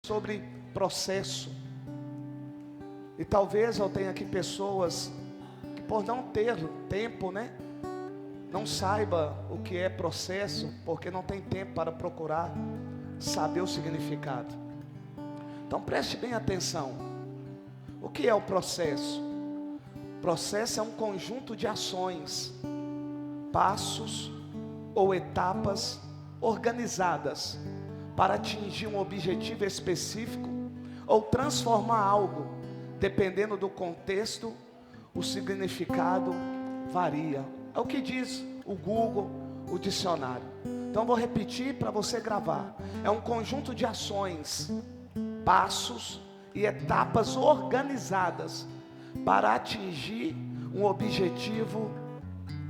sobre processo. E talvez eu tenha aqui pessoas que, por não ter tempo, não saiba o que é processo, porque não tem tempo para procurar saber o significado. Então preste bem atenção. O que é o processo? Processo é um conjunto de ações, passos ou etapas organizadas para atingir um objetivo específico ou transformar algo. Dependendo do contexto, o significado varia. É o que diz o Google, o dicionário. Então vou repetir para você gravar. É um conjunto de ações, passos e etapas organizadas para atingir um objetivo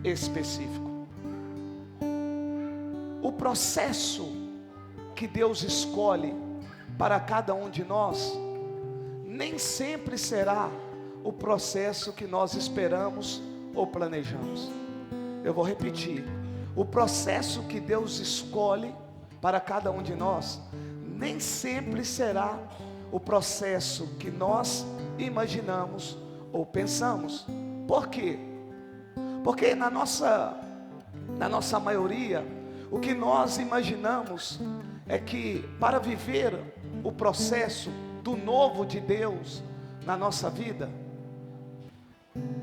específico. O processo que Deus escolhe para cada um de nós nem sempre será o processo que nós esperamos ou planejamos. Eu vou repetir. O processo que Deus escolhe para cada um de nós nem sempre será o processo que nós imaginamos ou pensamos. Por quê? Porque na nossa maioria, o que nós imaginamos é que para viver o processo do novo de Deus na nossa vida,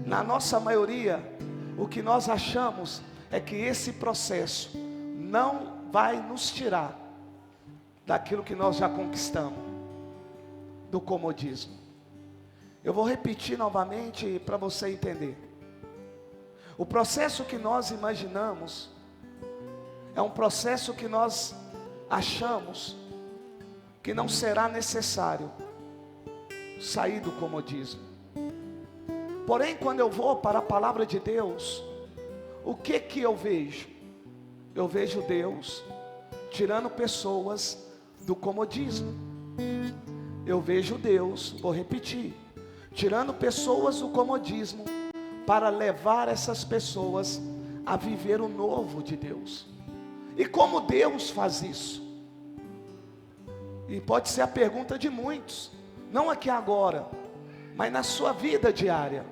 na nossa maioria, o que nós achamos é que esse processo não vai nos tirar daquilo que nós já conquistamos, do comodismo. Eu vou repetir novamente para você entender. O processo que nós imaginamos é um processo que nós achamos que não será necessário sair do comodismo. Porém, quando eu vou para a palavra de Deus, o que eu vejo? Eu vejo Deus tirando pessoas do comodismo. Eu vejo Deus, vou repetir, tirando pessoas do comodismo para levar essas pessoas a viver o novo de Deus. E como Deus faz isso? E pode ser a pergunta de muitos, não aqui agora, mas na sua vida diária.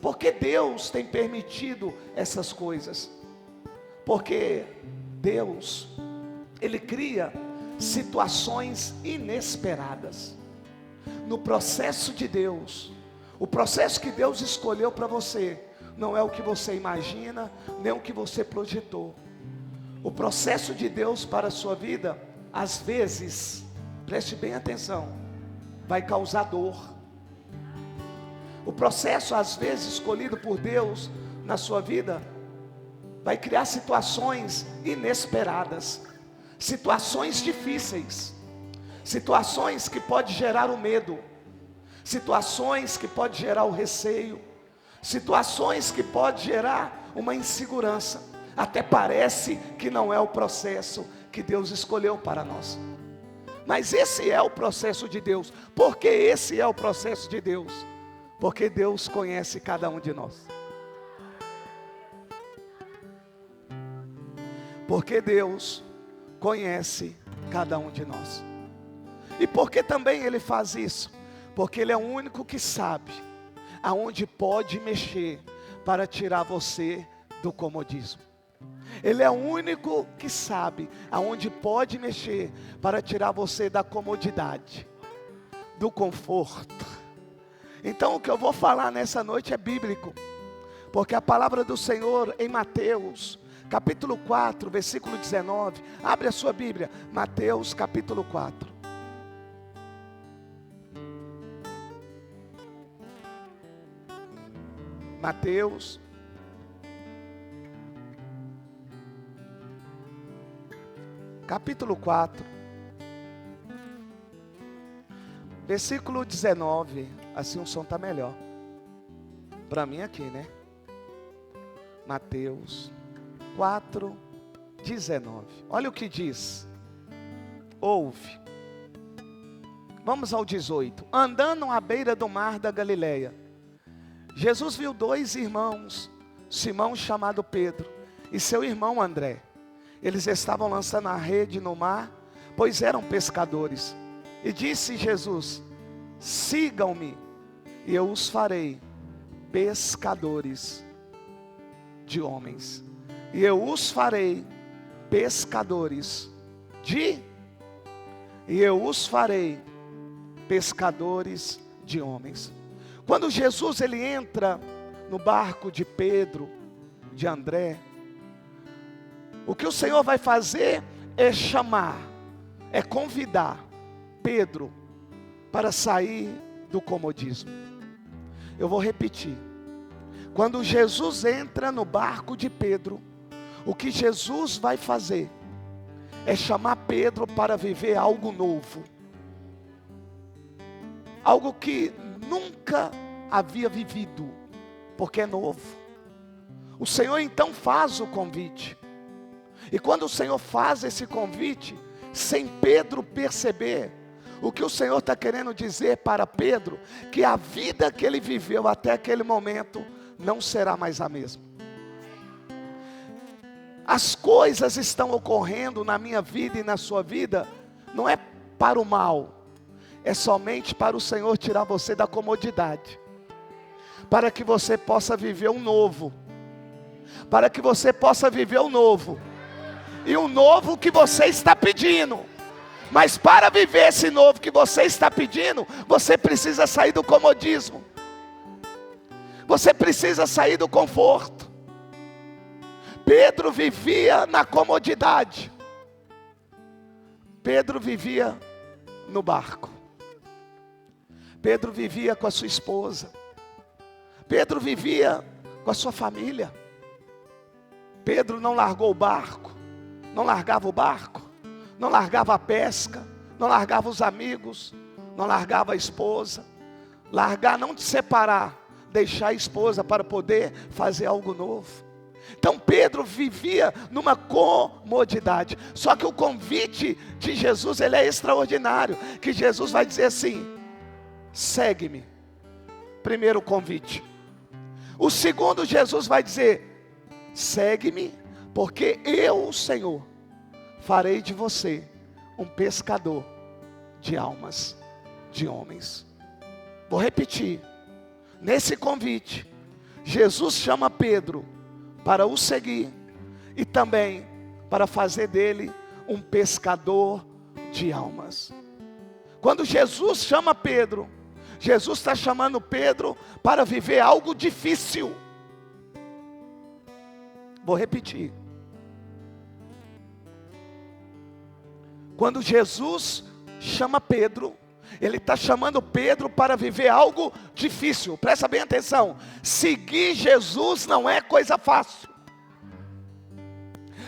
Por que Deus tem permitido essas coisas? Porque Deus, Ele cria situações inesperadas. No processo de Deus, o processo que Deus escolheu para você, não é o que você imagina, nem o que você projetou. O processo de Deus para a sua vida, às vezes, preste bem atenção, vai causar dor. O processo, às vezes, escolhido por Deus na sua vida, vai criar situações inesperadas, situações difíceis, situações que podem gerar o medo, situações que podem gerar o receio, situações que podem gerar uma insegurança. Até parece que não é o processo que Deus escolheu para nós. Mas esse é o processo de Deus. Por que esse é o processo de Deus? Porque Deus conhece cada um de nós. Porque Deus conhece cada um de nós. E por que também Ele faz isso? Porque Ele é o único que sabe aonde pode mexer para tirar você do comodismo. Ele é o único que sabe aonde pode mexer para tirar você da comodidade, do conforto. Então o que eu vou falar nessa noite é bíblico, porque a palavra do Senhor em Mateus, capítulo 4, versículo 19, abre a sua Bíblia, Mateus capítulo 4. Mateus capítulo 4, versículo 19, assim o som está melhor, para mim aqui, Mateus 4, 19, olha o que diz, ouve, vamos ao 18, andando à beira do mar da Galileia, Jesus viu dois irmãos, Simão chamado Pedro, e seu irmão André. Eles estavam lançando a rede no mar, pois eram pescadores. E disse Jesus: sigam-me, e eu os farei pescadores de homens. E eu os farei pescadores de... E eu os farei pescadores de homens. Quando Jesus ele entra no barco de Pedro, de André, o que o Senhor vai fazer é chamar, é convidar Pedro para sair do comodismo. Eu vou repetir. Quando Jesus entra no barco de Pedro, o que Jesus vai fazer é chamar Pedro para viver algo novo. Algo que nunca havia vivido, porque é novo. O Senhor então faz o convite. E quando o Senhor faz esse convite, sem Pedro perceber, o que o Senhor está querendo dizer para Pedro, que a vida que ele viveu até aquele momento, não será mais a mesma. As coisas estão ocorrendo na minha vida e na sua vida, não é para o mal, é somente para o Senhor tirar você da comodidade, para que você possa viver um novo, para que você possa viver o novo, e o novo que você está pedindo. Mas para viver esse novo que você está pedindo, você precisa sair do comodismo, você precisa sair do conforto. Pedro vivia na comodidade, Pedro vivia no barco, Pedro vivia com a sua esposa, Pedro vivia com a sua família. Pedro não largou o barco, não largava o barco, não largava a pesca, não largava os amigos, não largava a esposa. Largar, não te separar, deixar a esposa para poder fazer algo novo. Então Pedro vivia numa comodidade. Só que o convite de Jesus, ele é extraordinário. Que Jesus vai dizer assim: segue-me. Primeiro convite. O segundo, Jesus vai dizer: segue-me, porque eu, o Senhor, farei de você um pescador de almas, de homens. Vou repetir. Nesse convite, Jesus chama Pedro para o seguir e também para fazer dele um pescador de almas. Quando Jesus chama Pedro, Jesus está chamando Pedro para viver algo difícil. Vou repetir. Quando Jesus chama Pedro, Ele está chamando Pedro para viver algo difícil. Presta bem atenção. Seguir Jesus não é coisa fácil.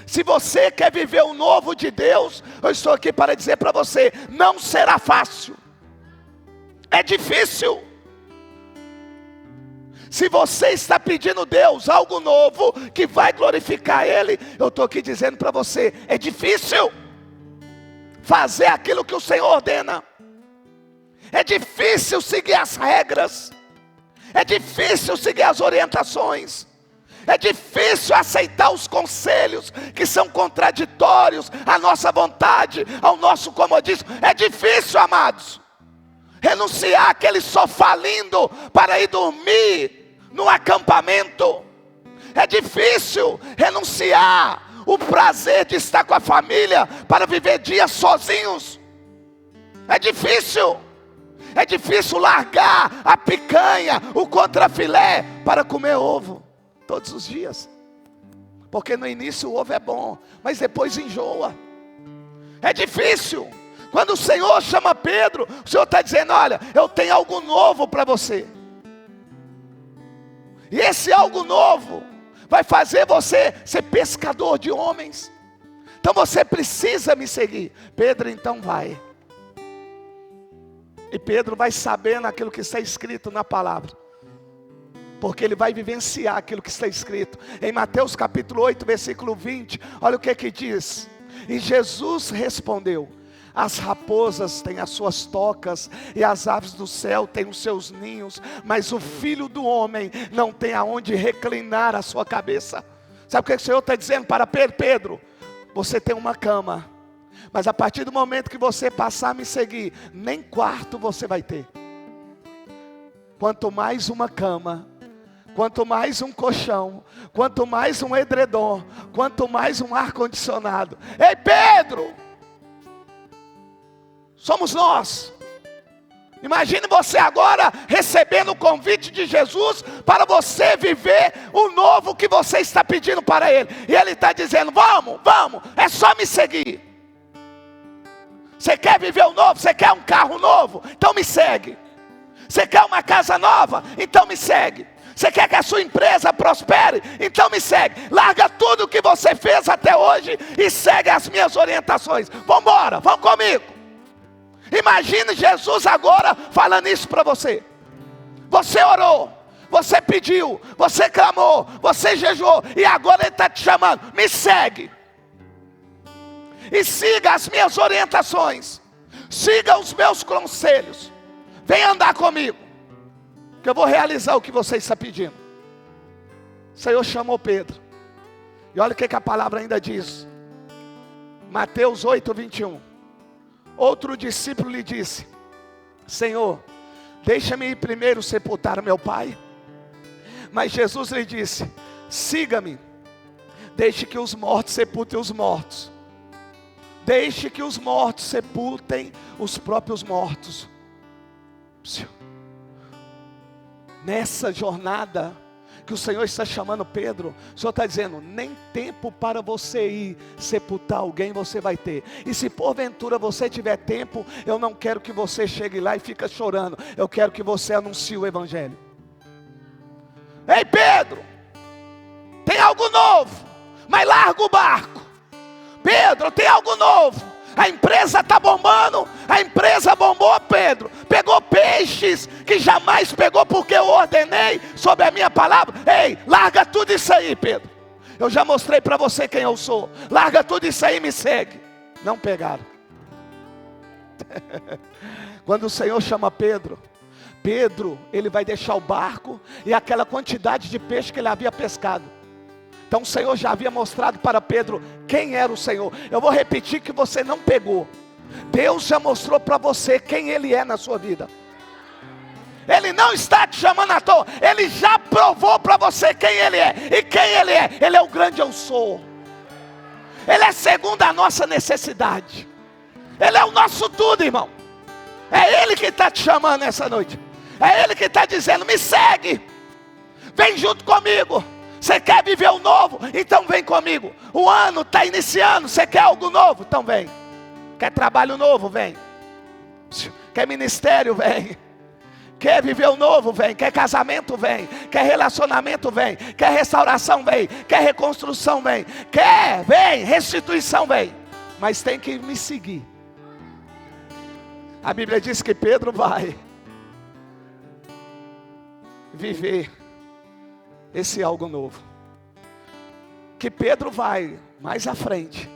Se você quer viver o novo de Deus, eu estou aqui para dizer para você: não será fácil. É difícil. Se você está pedindo a Deus algo novo, que vai glorificar Ele, eu estou aqui dizendo para você: é difícil fazer aquilo que o Senhor ordena. É difícil seguir as regras. É difícil seguir as orientações. É difícil aceitar os conselhos que são contraditórios à nossa vontade, ao nosso comodismo. É difícil, amados, renunciar àquele sofá lindo para ir dormir no acampamento. É difícil renunciar o prazer de estar com a família para viver dias sozinhos. É difícil. É difícil largar a picanha, o contrafilé, para comer ovo todos os dias. Porque no início o ovo é bom, mas depois enjoa. É difícil. Quando o Senhor chama Pedro, o Senhor está dizendo: olha, eu tenho algo novo para você. E esse algo novo vai fazer você ser pescador de homens. Então você precisa me seguir. Pedro então vai. E Pedro vai sabendo aquilo que está escrito na palavra, porque ele vai vivenciar aquilo que está escrito. Em Mateus capítulo 8, versículo 20, olha o que diz. E Jesus respondeu: as raposas têm as suas tocas, e as aves do céu têm os seus ninhos, mas o Filho do Homem não tem aonde reclinar a sua cabeça. Sabe o que o Senhor está dizendo para Pedro? Pedro, você tem uma cama, Mas a partir do momento que você passar a me seguir, nem quarto você vai ter. Quanto mais uma cama, quanto mais um colchão, quanto mais um edredom, quanto mais um ar-condicionado. Ei, Pedro! Somos nós. Imagine você agora recebendo o convite de Jesus para você viver o novo que você está pedindo para Ele. E Ele está dizendo, vamos, é só me seguir. Você quer viver o novo? Você quer um carro novo? Então me segue. Você quer uma casa nova? Então me segue. Você quer que a sua empresa prospere? Então me segue. Larga tudo o que você fez até hoje e segue as minhas orientações. Vamos embora, vamos comigo. Imagine Jesus agora falando isso para você. Você orou, você pediu, você clamou, você jejuou, e agora Ele está te chamando, me segue. E siga as minhas orientações, siga os meus conselhos, vem andar comigo, que eu vou realizar o que você está pedindo. O Senhor chamou Pedro, e olha o que a palavra ainda diz, Mateus 8:21. Outro discípulo lhe disse, Senhor, deixa-me ir primeiro sepultar meu pai. Mas Jesus lhe disse, siga-me, deixe que os mortos sepultem os mortos. Deixe que os mortos sepultem os próprios mortos. Nessa jornada que o Senhor está chamando Pedro, o Senhor está dizendo, nem tempo para você ir sepultar alguém você vai ter. E se porventura você tiver tempo, eu não quero que você chegue lá e fique chorando. Eu quero que você anuncie o Evangelho. Ei, Pedro, tem algo novo, mas larga o barco. Pedro, tem algo novo. A empresa está bombando, a empresa bombou, Pedro. Pegou peixes que jamais pegou, porque eu ordenei sobre a minha palavra. Ei, larga tudo isso aí, Pedro. Eu já mostrei para você quem eu sou. Larga tudo isso aí e me segue. Não pegaram. Quando o Senhor chama Pedro, ele vai deixar o barco e aquela quantidade de peixe que ele havia pescado. Então o Senhor já havia mostrado para Pedro quem era o Senhor. Eu vou repetir que você não pegou. Deus já mostrou para você quem Ele é na sua vida. Ele não está te chamando à toa. Ele já provou para você quem Ele é. E quem Ele é? Ele é o grande eu sou. Ele é segundo a nossa necessidade. Ele é o nosso tudo, irmão. É Ele que está te chamando nessa noite. É Ele que está dizendo, me segue. Vem junto comigo. Você quer viver o novo? Então vem comigo. O ano está iniciando. Você quer algo novo? Então vem. Quer trabalho novo? Vem. Quer ministério? Vem. Quer viver o novo? Vem. Quer casamento? Vem. Quer relacionamento? Vem. Quer restauração? Vem. Quer reconstrução? Vem. Quer? Vem. Restituição? Vem. Mas tem que me seguir. A Bíblia diz que Pedro vai viver esse algo novo. Que Pedro vai, mais à frente,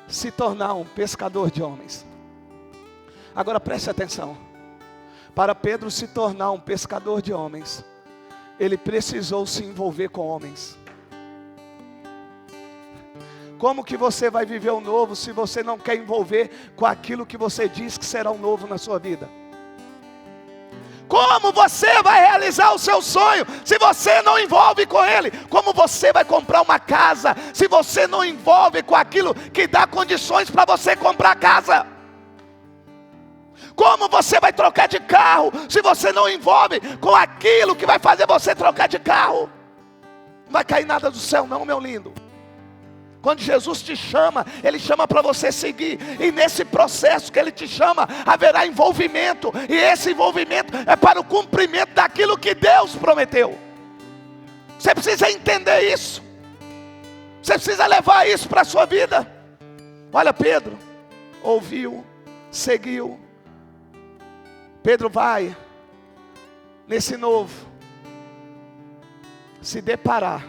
se tornar um pescador de homens. Agora preste atenção. Para Pedro se tornar um pescador de homens, ele precisou se envolver com homens. Como que você vai viver o novo se você não quer envolver com aquilo que você diz que será o novo na sua vida? Como você vai realizar o seu sonho se você não envolve com ele? Como você vai comprar uma casa se você não envolve com aquilo que dá condições para você comprar casa? Como você vai trocar de carro se você não envolve com aquilo que vai fazer você trocar de carro? Não vai cair nada do céu não, meu lindo. Quando Jesus te chama, Ele chama para você seguir. E nesse processo que Ele te chama, haverá envolvimento. E esse envolvimento é para o cumprimento daquilo que Deus prometeu. Você precisa entender isso. Você precisa levar isso para a sua vida. Olha, Pedro ouviu, seguiu. Pedro vai, nesse novo, se deparar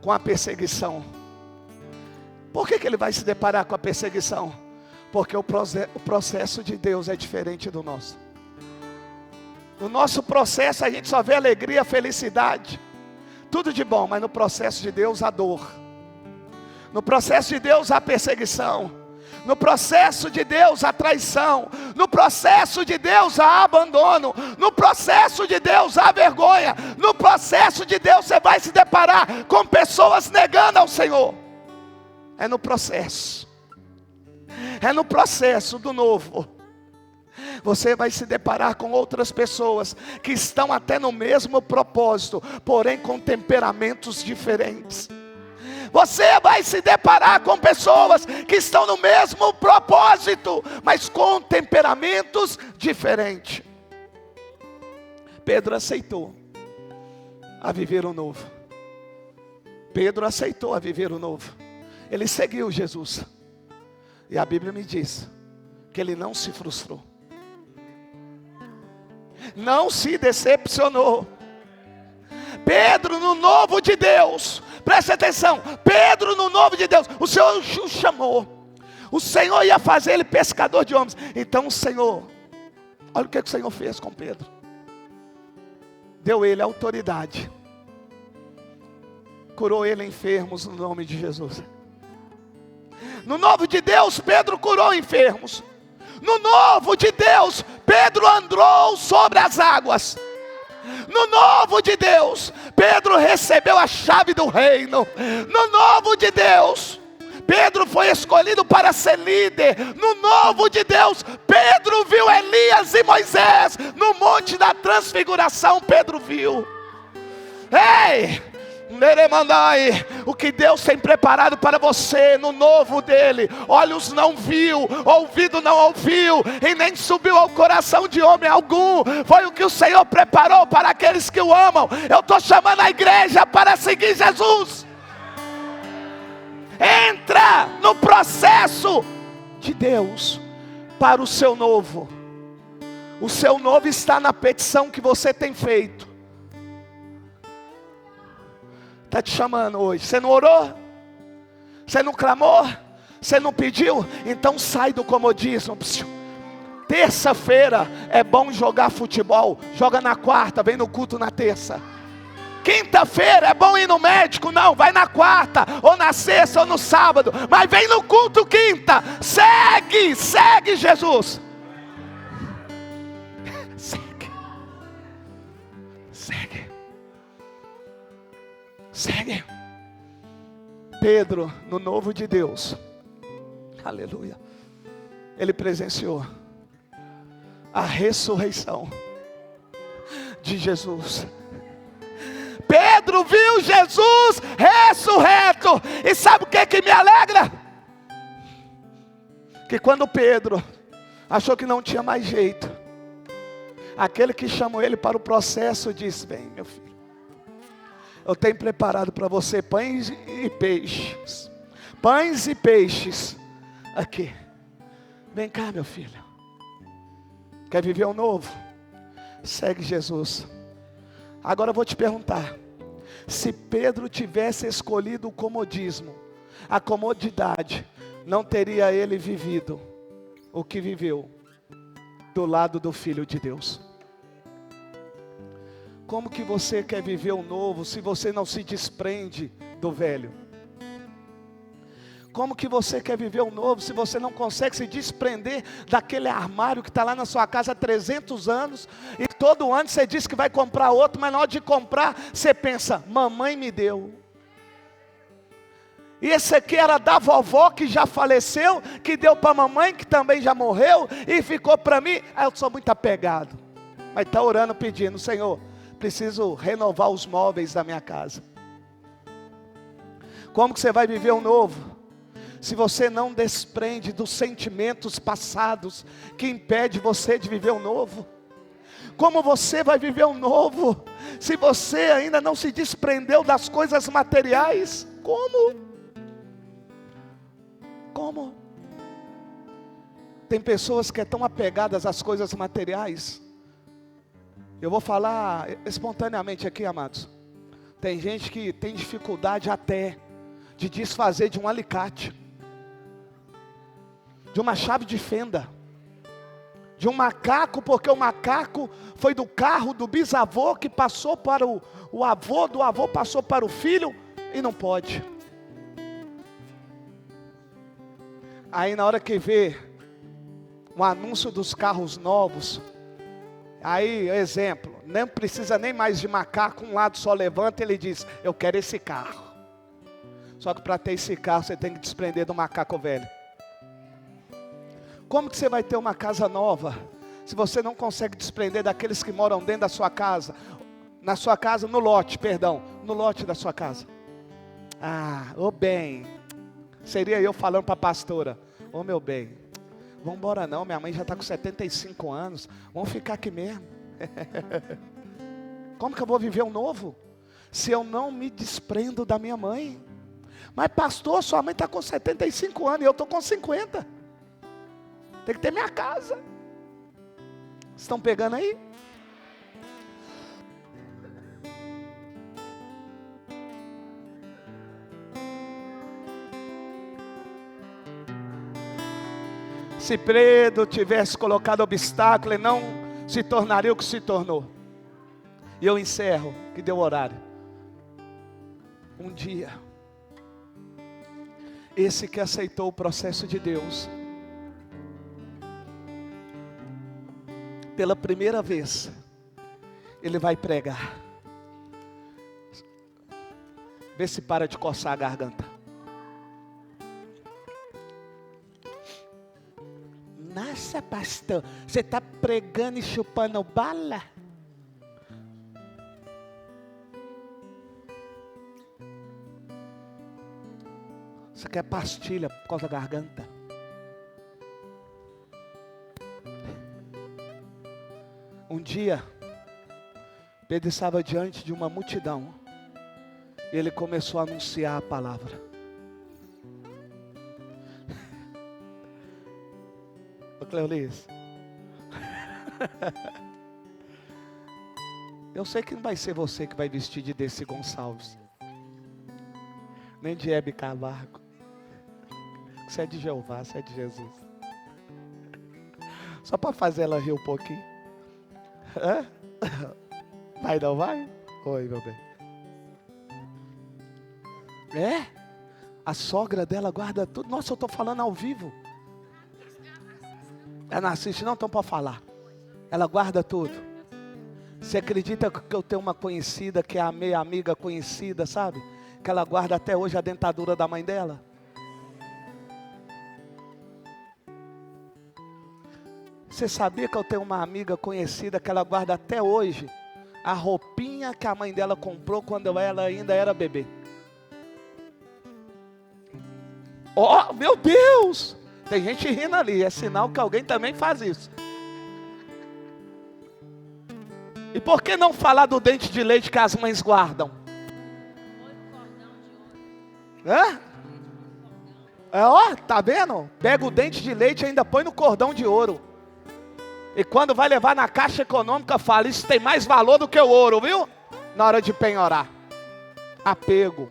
com a perseguição. Por que ele vai se deparar com a perseguição? Porque o processo de Deus é diferente do nosso. No nosso processo a gente só vê alegria, felicidade, tudo de bom, mas no processo de Deus há dor. No processo de Deus há perseguição. No processo de Deus há traição. No processo de Deus há abandono. No processo de Deus há vergonha. No processo de Deus você vai se deparar com pessoas negando ao Senhor. É no processo. É no processo do novo. Você vai se deparar com outras pessoas que estão até no mesmo propósito, porém com temperamentos diferentes. Você vai se deparar com pessoas que estão no mesmo propósito, mas com temperamentos diferentes. Pedro aceitou a viver o novo. Pedro aceitou a viver o novo. Ele seguiu Jesus. E a Bíblia me diz que ele não se frustrou. Não se decepcionou. Pedro no novo de Deus, preste atenção, Pedro no novo de Deus, o Senhor o chamou, o Senhor ia fazer ele pescador de homens. Então o Senhor, olha o que o Senhor fez com Pedro, deu ele autoridade, curou ele enfermos no nome de Jesus. No novo de Deus, Pedro curou enfermos. No novo de Deus, Pedro andou sobre as águas. No novo de Deus, Pedro recebeu a chave do reino. No novo de Deus, Pedro foi escolhido para ser líder. No novo de Deus, Pedro viu Elias e Moisés. No monte da transfiguração, Pedro viu. Ei! O que Deus tem preparado para você no novo dele, olhos não viu, ouvido não ouviu, e nem subiu ao coração de homem algum, foi o que o Senhor preparou para aqueles que o amam. Eu estou chamando a igreja para seguir Jesus. Entra no processo de Deus para o seu novo. O seu novo está na petição que você tem feito. Está te chamando hoje. Você não orou? Você não clamou? Você não pediu? Então sai do comodismo. Terça-feira é bom jogar futebol. Joga na quarta, vem no culto na terça. Quinta-feira é bom ir no médico. Não, vai na quarta, ou na sexta, ou no sábado. Mas vem no culto quinta. Segue Jesus. Segue. Pedro, no novo de Deus, aleluia, ele presenciou a ressurreição de Jesus. Pedro viu Jesus ressurreto. E sabe o que me alegra? Que quando Pedro achou que não tinha mais jeito, aquele que chamou ele para o processo disse: vem, meu filho, eu tenho preparado para você pães e peixes. Pães e peixes. Aqui. Vem cá, meu filho. Quer viver um novo? Segue Jesus. Agora eu vou te perguntar. Se Pedro tivesse escolhido o comodismo, a comodidade, não teria ele vivido o que viveu do lado do Filho de Deus? Como que você quer viver o novo se você não se desprende do velho? Como que você quer viver o novo se você não consegue se desprender daquele armário que está lá na sua casa há 300 anos e todo ano você diz que vai comprar outro, mas na hora de comprar você pensa: mamãe me deu. E esse aqui era da vovó que já faleceu, que deu para a mamãe que também já morreu e ficou para mim. Eu sou muito apegado, mas está orando pedindo: Senhor, preciso renovar os móveis da minha casa. Como que você vai viver o novo se você não desprende dos sentimentos passados que impede você de viver o novo? Como você vai viver o novo se você ainda não se desprendeu das coisas materiais? Como? Tem pessoas que estão apegadas às coisas materiais. Eu vou falar espontaneamente aqui, amados. Tem gente que tem dificuldade até de desfazer de um alicate, de uma chave de fenda, de um macaco, porque o macaco foi do carro do bisavô que passou para o avô, do avô passou para o filho, e não pode. Aí na hora que vê um anúncio dos carros novos, aí, exemplo, não precisa nem mais de macaco, um lado só levanta e ele diz, eu quero esse carro. Só que para ter esse carro você tem que desprender do macaco velho. Como que você vai ter uma casa nova, se você não consegue desprender daqueles que moram dentro da sua casa? Na sua casa, no lote da sua casa. Ah, ô bem, seria eu falando para a pastora, ô meu bem, vamos embora não, minha mãe já está com 75 anos, vamos ficar aqui mesmo. Como que eu vou viver um novo, se eu não me desprendo da minha mãe? Mas pastor, sua mãe está com 75 anos e eu estou com 50. Tem que ter minha casa. Estão pegando aí? Se Pedro tivesse colocado obstáculo, ele não se tornaria o que se tornou. E eu encerro, que deu horário. Um dia, esse que aceitou o processo de Deus, pela primeira vez, ele vai pregar. Vê se para de coçar a garganta. Nossa, pastor, você está pregando e chupando bala? Você quer pastilha por causa da garganta? Um dia, Pedro estava diante de uma multidão. E ele começou a anunciar a palavra. Ô Cleolice, eu sei que não vai ser você que vai vestir de Desi Gonçalves, nem de Hebe Camargo. Você é de Jeová, você é de Jesus. Só para fazer ela rir um pouquinho. Hã? Vai não vai? Oi, meu bem. É? A sogra dela guarda tudo. Nossa, eu estou falando ao vivo. Ela não assiste não, então pode falar. Ela guarda tudo. Você acredita que eu tenho uma conhecida que é a meia amiga conhecida, sabe? Que ela guarda até hoje a dentadura da mãe dela. Você sabia que eu tenho uma amiga conhecida que ela guarda até hoje a roupinha que a mãe dela comprou quando ela ainda era bebê? Oh, meu Deus! Tem gente rindo ali, é sinal que alguém também faz isso. E por que não falar do dente de leite que as mães guardam? Hã? Ó, tá vendo? Pega o dente de leite e ainda põe no cordão de ouro. E quando vai levar na Caixa Econômica, fala, isso tem mais valor do que o ouro, viu? Na hora de penhorar. Apego.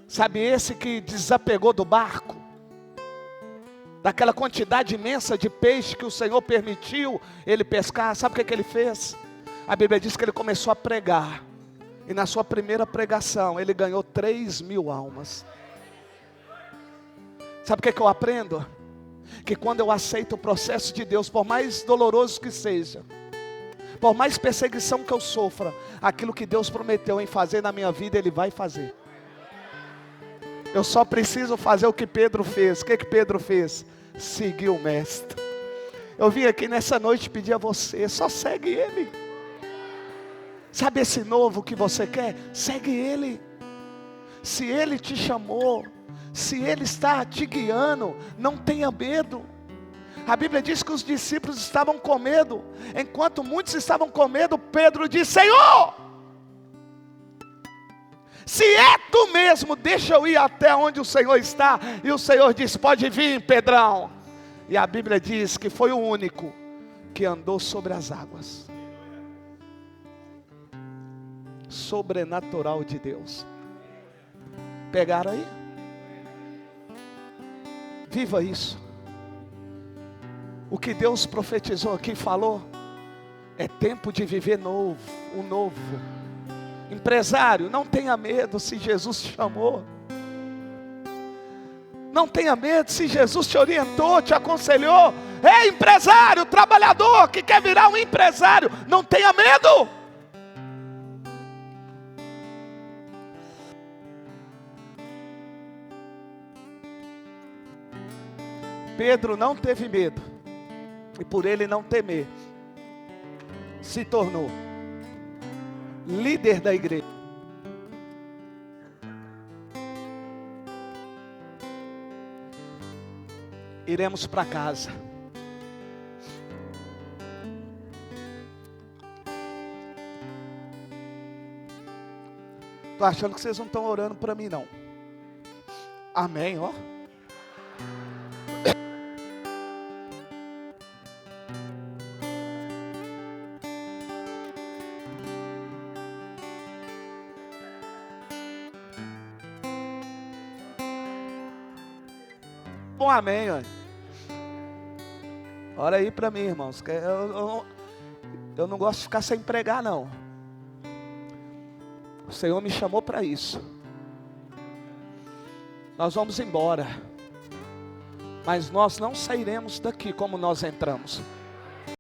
Sabe esse que desapegou do barco? Daquela quantidade imensa de peixe que o Senhor permitiu ele pescar. Sabe o que ele fez? A Bíblia diz que ele começou a pregar. E na sua primeira pregação, ele ganhou 3.000 almas. Sabe o que eu aprendo? Que quando eu aceito o processo de Deus, por mais doloroso que seja, por mais perseguição que eu sofra, aquilo que Deus prometeu em fazer na minha vida, Ele vai fazer. Eu só preciso fazer o que Pedro fez. O que Pedro fez? Seguir o Mestre. Eu vim aqui nessa noite pedir a você, só segue Ele. Sabe esse novo que você quer? Segue Ele. Se Ele te chamou, se Ele está te guiando, não tenha medo. A Bíblia diz que os discípulos estavam com medo. Enquanto muitos estavam com medo, Pedro disse, Senhor, se é Tu mesmo, deixa eu ir até onde o Senhor está. E o Senhor disse, pode vir, Pedrão. E a Bíblia diz que foi o único que andou sobre as águas. Sobrenatural de Deus. Pegaram aí? Viva isso. O que Deus profetizou aqui, falou, é tempo de viver novo, o novo. Empresário, não tenha medo se Jesus te chamou. Não tenha medo, se Jesus te orientou, te aconselhou. Ei, empresário, trabalhador que quer virar um empresário, não tenha medo. Pedro não teve medo, e por ele não temer, se tornou líder da igreja. Iremos para casa. Estou achando que vocês não estão orando para mim não. Amém, ó. Um amém, ó. Ora aí para mim, irmãos. Que eu não gosto de ficar sem pregar, não. O Senhor me chamou para isso. Nós vamos embora, mas nós não sairemos daqui como nós entramos.